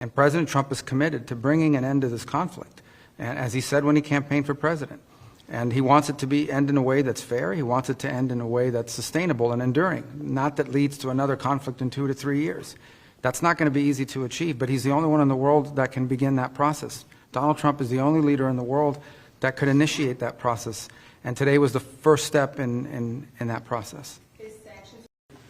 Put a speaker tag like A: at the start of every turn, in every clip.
A: And President Trump is committed to bringing an end to this conflict, and as he said when he campaigned for president. And he wants it to end in a way that's fair. He wants it to end in a way that's sustainable and enduring, not that leads to another conflict in 2 to 3 years. That's not going to be easy to achieve, but he's the only one in the world that can begin that process. Donald Trump is the only leader in the world that could initiate that process, and today was the first step in that process.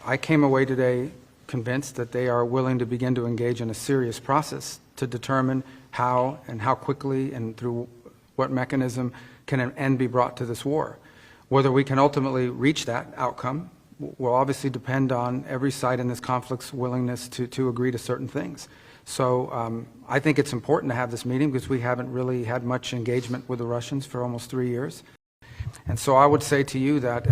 A: I came away today convinced that they are willing to begin to engage in a serious process to determine how and how quickly and through what mechanism can an end be brought to this war. Whether we can ultimately reach that outcome will obviously depend on every side in this conflict's willingness to agree to certain things. So I think it's important to have this meeting because we haven't really had much engagement with the Russians for almost 3 years. And so I would say to you that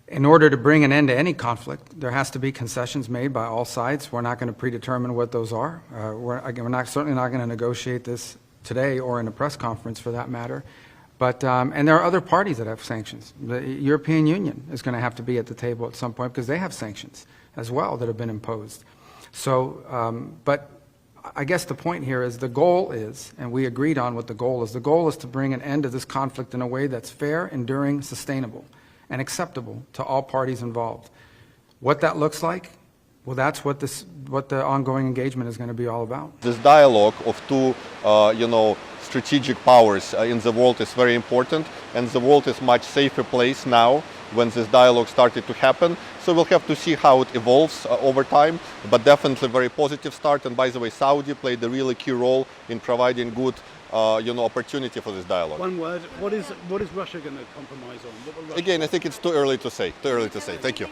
A: in order to bring an end to any conflict, there has to be concessions made by all sides. We're not going to predetermine what those are. We're certainly not going to negotiate this today or in a press conference for that matter. But, and there are other parties that have sanctions. The European Union is going to have to be at the table at some point because they have sanctions as well that have been imposed. So, but I guess the point here is the goal is, and we agreed on what the goal is to bring an end to this conflict in a way that's fair, enduring, sustainable, and acceptable to all parties involved. What that looks like, well, that's what the ongoing engagement is going to be all about.
B: This dialogue of two, strategic powers in the world is very important, and the world is a much safer place now when this dialogue started to happen. So we'll have to see how it evolves over time, but definitely a very positive start. And by the way, Saudi played a really key role in providing good opportunity for this dialogue.
C: One word, what is Russia going to compromise on?
B: Again, I think it's too early to say. Thank you.